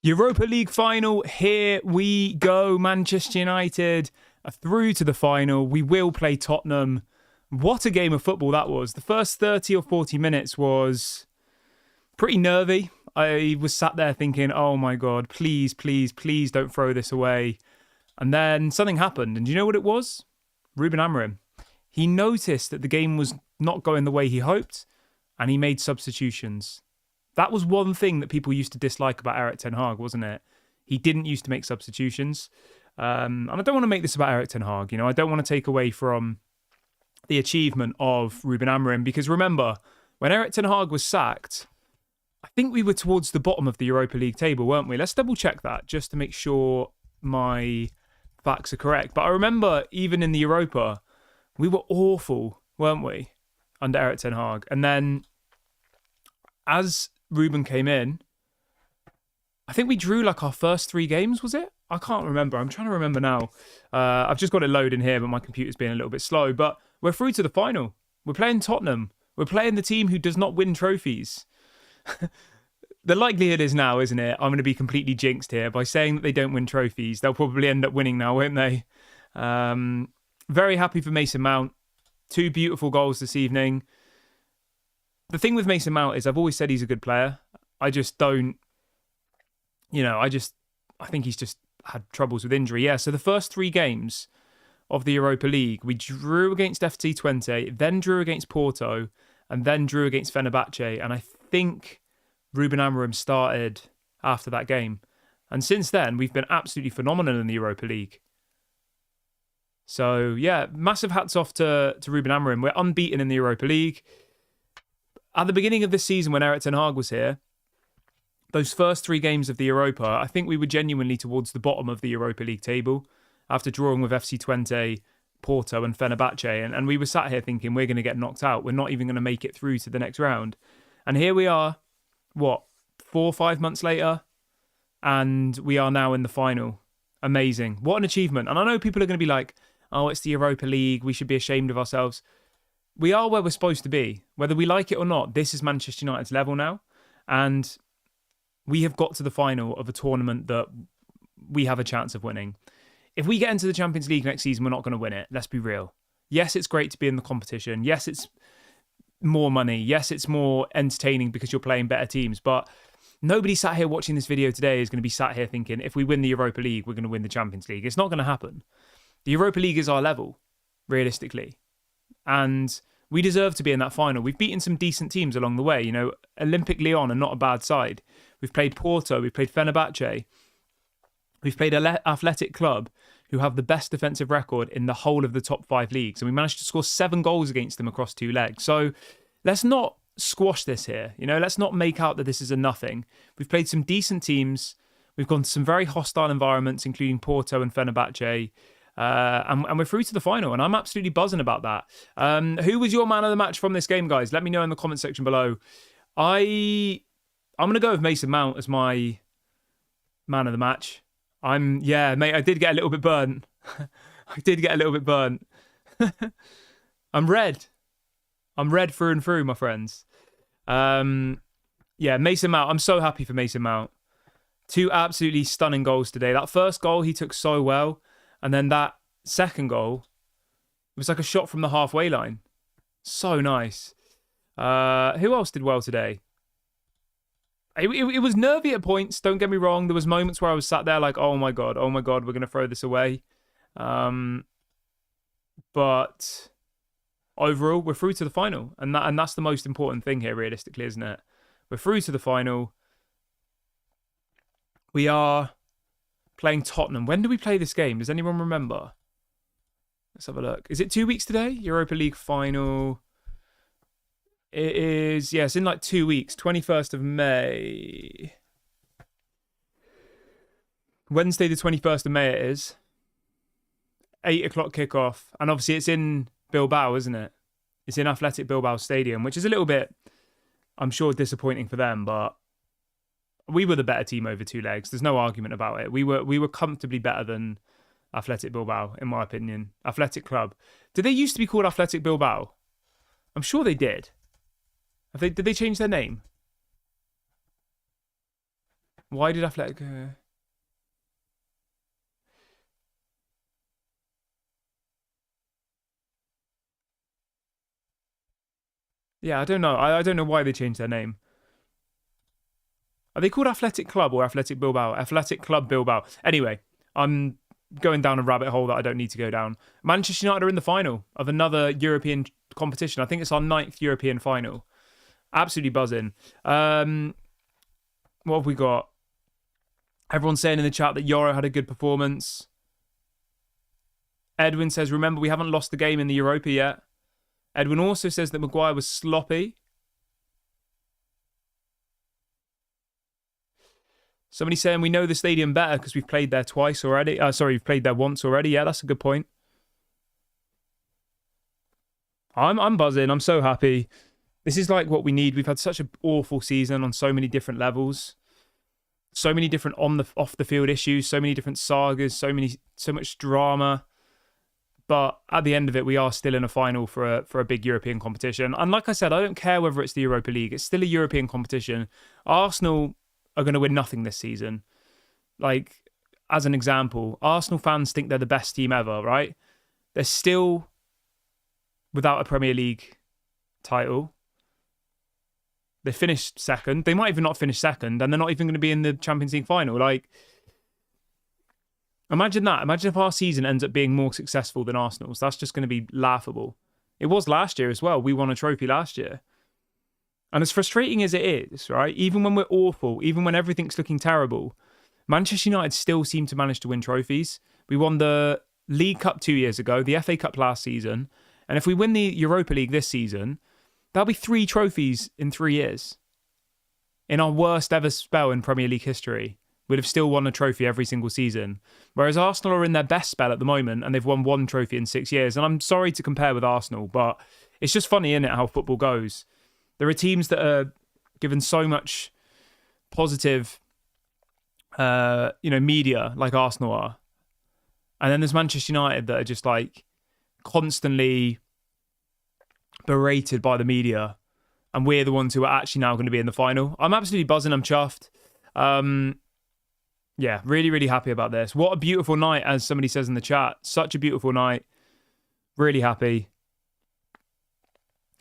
Europa League final, here we go. Manchester United are through to the final. We will play Tottenham. What a game of football that was. The first 30 or 40 minutes was pretty nervy. I was sat there thinking, oh my God, please, please, please don't throw this away. And then something happened. And do you know what it was? Ruben Amorim. He noticed that the game was not going the way he hoped, and he made substitutions. That was one thing that people used to dislike about Erik ten Hag, wasn't it? He didn't used to make substitutions. And I don't want to make this about Erik ten Hag. You know, I don't want to take away from the achievement of Ruben Amorim, because remember, when Erik ten Hag was sacked, I think we were towards the bottom of the Europa League table, weren't we? Let's double check that just to make sure my facts are correct. But I remember even in the Europa, we were awful, weren't we, under Erik ten Hag? And then as Ruben came in, I think we drew like our first 3 games, was it? I can't remember. I'm trying to remember now. I've just got it loaded in here, but my computer's being a little bit slow. But we're through to the final. We're playing Tottenham. We're playing the team who does not win trophies. The likelihood is now, isn't it? I'm going to be completely jinxed here by saying that they don't win trophies. They'll probably end up winning now, won't they? Very happy for Mason Mount. 2 beautiful goals this evening. The thing with Mason Mount is I've always said he's a good player. I just don't, I think he's just had troubles with injury. Yeah, so the first 3 games of the Europa League, we drew against FC Twente, then drew against Porto, and then drew against Fenerbahce. And I think Ruben Amorim started after that game. And since then, we've been absolutely phenomenal in the Europa League. So, yeah, massive hats off to Ruben Amorim. We're unbeaten in the Europa League. At the beginning of this season, when Erik ten Hag was here, those first 3 games of the Europa, I think we were genuinely towards the bottom of the Europa League table after drawing with FC Twente, Porto and Fenerbahce. And we were sat here thinking we're going to get knocked out. We're not even going to make it through to the next round. And here we are, 4 or 5 months later, and we are now in the final. Amazing. What an achievement. And I know people are going to be like, oh, it's the Europa League. We should be ashamed of ourselves. We are where we're supposed to be. Whether we like it or not, this is Manchester United's level now. And we have got to the final of a tournament that we have a chance of winning. If we get into the Champions League next season, we're not going to win it. Let's be real. Yes, it's great to be in the competition. Yes, it's more money. Yes, it's more entertaining because you're playing better teams. But nobody sat here watching this video today is going to be sat here thinking, if we win the Europa League, we're going to win the Champions League. It's not going to happen. The Europa League is our level, realistically. And we deserve to be in that final. We've beaten some decent teams along the way. Olympic Lyon are not a bad side. We've played Porto. We've played Fenerbahce. We've played Athletic Club, who have the best defensive record in the whole of the top 5 leagues. And we managed to score 7 goals against them across 2 legs. So let's not squash this here. Let's not make out that this is a nothing. We've played some decent teams. We've gone to some very hostile environments, including Porto and Fenerbahce. And we're through to the final, and I'm absolutely buzzing about that. Who was your man of the match from this game, guys? Let me know in the comment section below. I'm going to go with Mason Mount as my man of the match. Mate, I did get a little bit burnt. I'm red. I'm red through and through, my friends. Mason Mount. I'm so happy for Mason Mount. 2 absolutely stunning goals today. That first goal he took so well. And then that second goal was like a shot from the halfway line. So nice. Who else did well today? It was nervy at points, don't get me wrong. There was moments where I was sat there like, oh my God, we're going to throw this away. But overall, we're through to the final. And that's the most important thing here, realistically, isn't it? We're through to the final. We are playing Tottenham. When do we play this game? Does anyone remember? Let's have a look. Is it 2 weeks today? Europa League final. It is, it's in like 2 weeks. 21st of May. Wednesday the 21st of May it is. 8 o'clock kickoff. And obviously it's in Bilbao, isn't it? It's in Athletic Bilbao Stadium, which is a little bit, I'm sure, disappointing for them, but we were the better team over 2 legs. There's no argument about it. We were comfortably better than Athletic Bilbao, in my opinion. Athletic Club. Did they used to be called Athletic Bilbao? I'm sure they did. Did they change their name? Why did Athletic... Yeah, I don't know. I don't know why they changed their name. Are they called Athletic Club or Athletic Bilbao? Athletic Club Bilbao. Anyway, I'm going down a rabbit hole that I don't need to go down. Manchester United are in the final of another European competition. I think it's our 9th European final. Absolutely buzzing. What have we got? Everyone's saying in the chat that Yoro had a good performance. Edwin says, remember, we haven't lost the game in the Europa yet. Edwin also says that Maguire was sloppy. Somebody saying we know the stadium better because we've played there twice already. We've played there once already. Yeah, that's a good point. I'm buzzing. I'm so happy. This is like what we need. We've had such an awful season on so many different levels. So many different off the field issues, so many different sagas, so much drama. But at the end of it, we are still in a final for a big European competition. And like I said, I don't care whether it's the Europa League. It's still a European competition. Arsenal are going to win nothing this season. Like, as an example, Arsenal fans think they're the best team ever, right? They're still without a Premier League title. They finished second. They might even not finish second, and they're not even going to be in the Champions League final. Like, imagine that. Imagine if our season ends up being more successful than Arsenal's. That's just going to be laughable. It was last year as well. We won a trophy last year. And as frustrating as it is, right, even when we're awful, even when everything's looking terrible, Manchester United still seem to manage to win trophies. We won the League Cup 2 years ago, the FA Cup last season, and if we win the Europa League this season, that'll be 3 trophies in 3 years. In our worst ever spell in Premier League history, we'd have still won a trophy every single season. Whereas Arsenal are in their best spell at the moment, and they've won 1 trophy in 6 years. And I'm sorry to compare with Arsenal, but it's just funny, isn't it, how football goes? There are teams that are given so much positive, media, like Arsenal are. And then there's Manchester United that are just like constantly berated by the media. And we're the ones who are actually now going to be in the final. I'm absolutely buzzing. I'm chuffed. Yeah, really, really happy about this. What a beautiful night, as somebody says in the chat. Such a beautiful night. Really happy.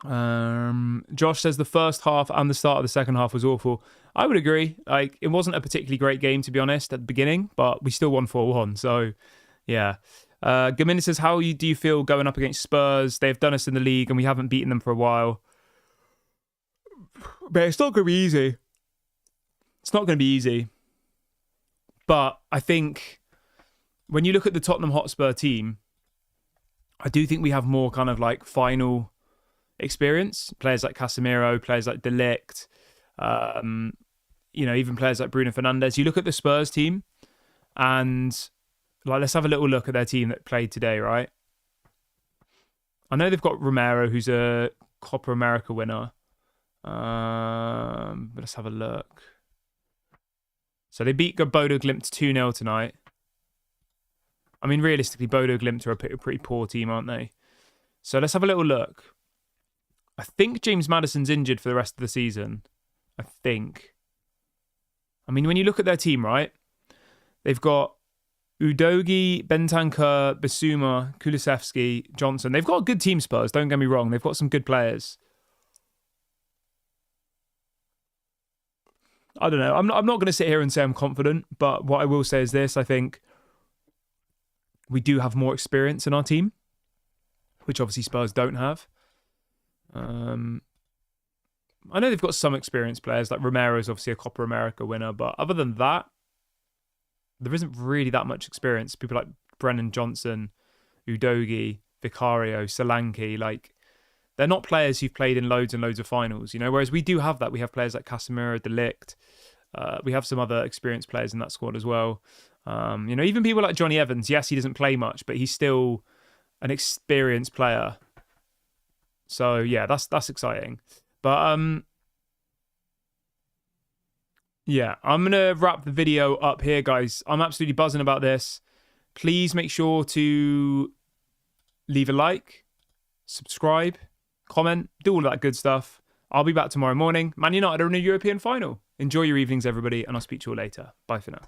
Josh says the first half and the start of the second half was awful. I would agree. Like, it wasn't a particularly great game, to be honest, at the beginning, but we still won 4-1. So, yeah. Gamin says, do you feel going up against Spurs? They've done us in the league and we haven't beaten them for a while. But it's not going to be easy. It's not going to be easy. But I think when you look at the Tottenham Hotspur team, I do think we have more kind of like final experience. Players like Casemiro, players like De Ligt, even players like Bruno Fernandes. You look at the Spurs team and let's have a little look at their team that played today, right? I know they've got Romero, who's a Copa America winner. But let's have a look. So they beat Bodo Glimt 2-0 tonight. I mean, realistically, Bodo Glimt are a pretty poor team, aren't they? So let's have a little look. I think James Maddison's injured for the rest of the season. I think. I mean, when you look at their team, right? They've got Udogi, Bentancur, Bissouma, Kulusevski, Johnson. They've got a good team, Spurs. Don't get me wrong. They've got some good players. I don't know. I'm not going to sit here and say I'm confident, but what I will say is this. I think we do have more experience in our team, which obviously Spurs don't have. I know they've got some experienced players, like Romero's obviously a Copa America winner, but other than that, there isn't really that much experience. People like Brennan Johnson, Udogi, Vicario, Solanke, like, they're not players who've played in loads and loads of finals, whereas we do have that. We have players like Casemiro, De Ligt. We have some other experienced players in that squad as well. Even people like Johnny Evans. Yes, he doesn't play much, but he's still an experienced player. So, yeah, that's exciting. But, yeah, I'm going to wrap the video up here, guys. I'm absolutely buzzing about this. Please make sure to leave a like, subscribe, comment, do all that good stuff. I'll be back tomorrow morning. Man United are in a European final. Enjoy your evenings, everybody, and I'll speak to you all later. Bye for now.